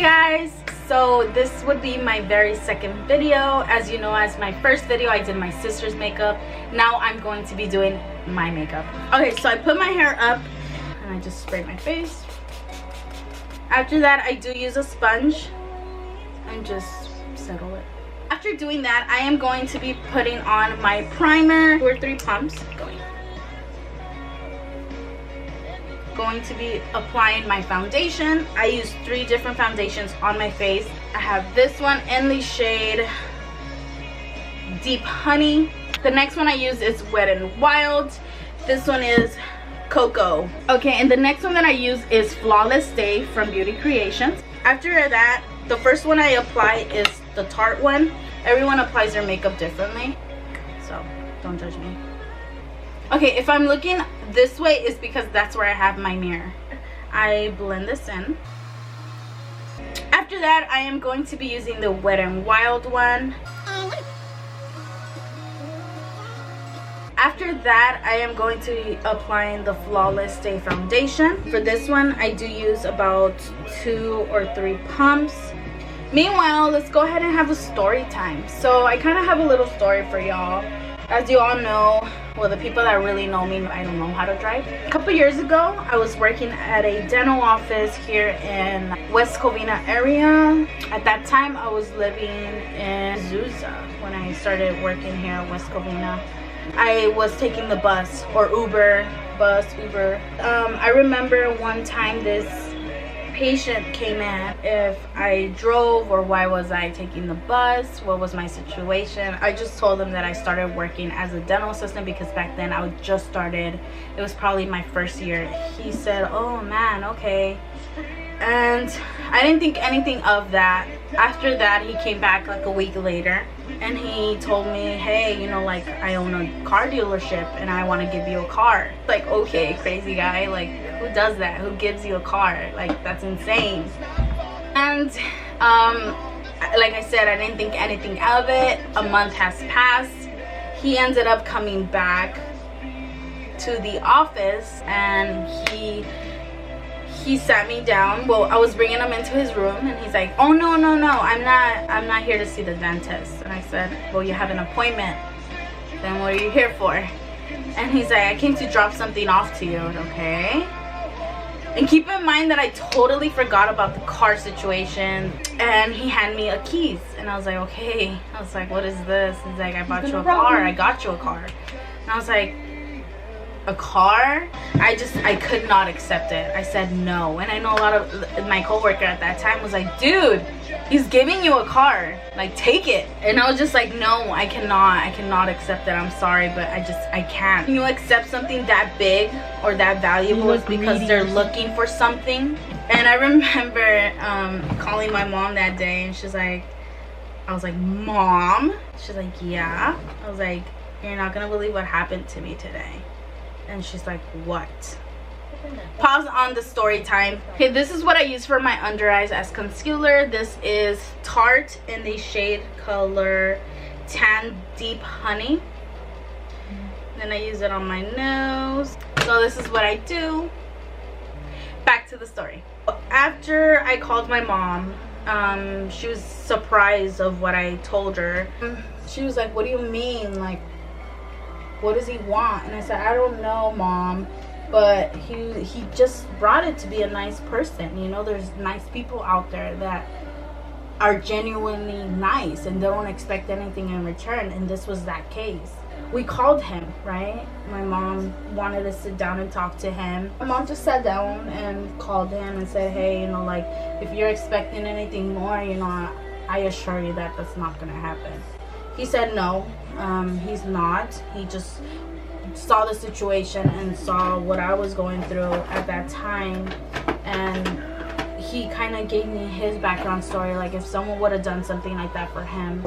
guys, so this would be my very second video. As you know, as my first video I did my sister's makeup. Now I'm going to be doing my makeup. Okay, so I put my hair up and I just spray my face. After that I do use a sponge and just settle it. After doing that, I am going to be putting on my primer, 2 or 3 pumps. Going to be applying my foundation. I use 3 different foundations on my face. I have this one in the shade Deep Honey. The next one I use is Wet n Wild. This one is Cocoa. Okay, and the next one that I use is Flawless Day from Beauty Creations. After that, the first one I apply is the Tarte one. Everyone applies their makeup differently, so don't judge me. Okay, if I'm looking this way, it's because that's where I have my mirror. I blend this in. After that, I am going to be using the Wet n Wild one. After that, I am going to be applying the Flawless Day foundation. For this one, I do use about 2 or 3 pumps. Meanwhile, let's go ahead and have a story time. So I kind of have a little story for y'all. As you all know, well, the people that really know me, I don't know how to drive. A couple years ago, I was working at a dental office here in West Covina area. At that time, I was living in Azusa when I started working here at West Covina. I was taking the bus or Uber. I remember one time this patient came in. If I drove or why was I taking the bus, what was my situation. I just told him that I started working as a dental assistant because back then I just started. It was probably my first year. He said, oh man, okay. And I didn't think anything of that. After that, he came back like a week later and he told me, hey, you know, like I own a car dealership and I want to give you a car. Like, okay, crazy guy, like who does that? Who gives you a car? Like, that's insane. And like I said, I didn't think anything of it. A month has passed. He ended up coming back to the office and he sat me down. Well, I was bringing him into his room and he's like, oh no, I'm not here to see the dentist. And I said, well, you have an appointment, then what are you here for? And he's like, I came to drop something off to you. Okay. And keep in mind that I totally forgot about the car situation, and he handed me a keys and I was like, okay. I was like, what is this? He's like, I bought you a car. I got you a car. And I was like, a car? I could not accept it. I said no. And I know a lot of my coworker at that time was like, dude, he's giving you a car, like take it. And I was just like, no, I cannot accept it. I'm sorry, but I can't. Can you accept something that big or that valuable is because they're looking for something? And I remember calling my mom that day and she's like, I was like, Mom? She's like, yeah. I was like, you're not gonna believe what happened to me today. And she's like, what? Pause on the story time. Okay, this is what I use for my under eyes as concealer. This is Tarte in the shade color Tan Deep Honey. Then I use it on my nose. So this is what I do. Back to the story. After I called my mom, she was surprised of what I told her. She was like, what do you mean? Like, what does he want? And I said, I don't know, Mom, but he just brought it to be a nice person. You know, there's nice people out there that are genuinely nice and they don't expect anything in return, and this was that case. We called him, right? My mom wanted to sit down and talk to him. My mom just sat down and called him and said, hey, you know, like, if you're expecting anything more, you know, I assure you that that's not gonna happen. He said no, he's not. He just saw the situation and saw what I was going through at that time, and he kind of gave me his background story. Like, if someone would have done something like that for him,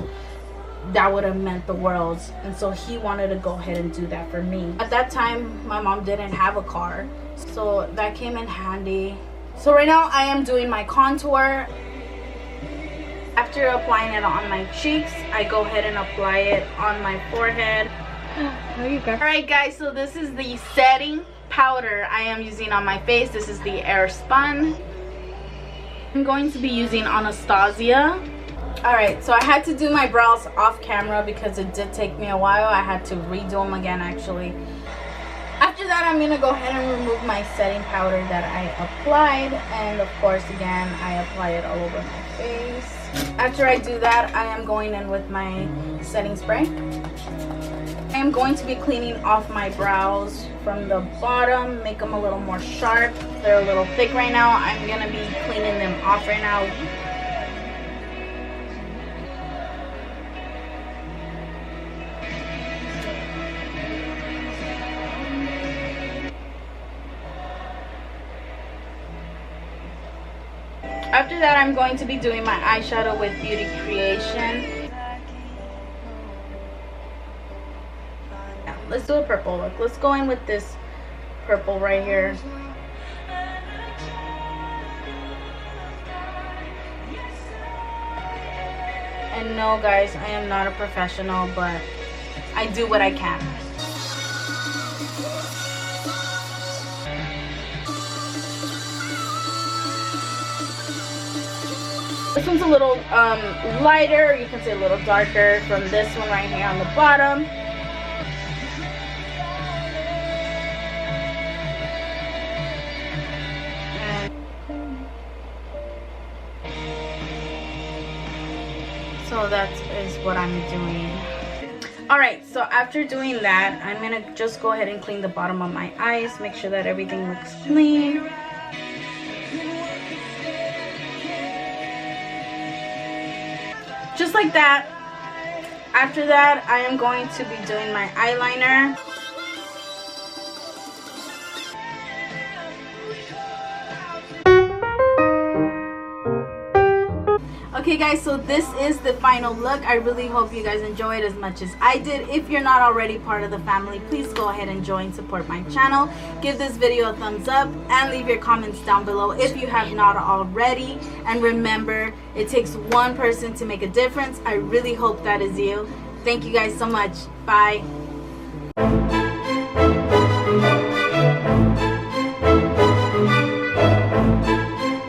that would have meant the world. And so he wanted to go ahead and do that for me. At that time, my mom didn't have a car, so that came in handy. So right now I am doing my contour. After applying it on my cheeks, I go ahead and apply it on my forehead. Alright guys, so this is the setting powder I am using on my face. This is the Airspun. I'm going to be using Anastasia. Alright, so I had to do my brows off camera because it did take me a while. I had to redo them again actually. After that, I'm going to go ahead and remove my setting powder that I applied. And of course, again, I apply it all over my face. After I do that, I am going in with my setting spray. I am going to be cleaning off my brows from the bottom, make them a little more sharp. They're a little thick right now. I'm going to be cleaning them off right now. After that, I'm going to be doing my eyeshadow with Beauty Creation. Let's do a purple look. Let's go in with this purple right here. And no, guys, I am not a professional, but I do what I can. This one's a little lighter, or you can say a little darker from this one right here on the bottom. So that is what I'm doing. Alright, so after doing that, I'm going to just go ahead and clean the bottom of my eyes. Make sure that everything looks clean. Just like that. After that, I am going to be doing my eyeliner. Okay guys, so this is the final look. I really hope you guys enjoyed as much as I did. If you're not already part of the family, please go ahead and join, support my channel. Give this video a thumbs up and leave your comments down below if you have not already. And remember, it takes one person to make a difference. I really hope that is you. Thank you guys so much. Bye.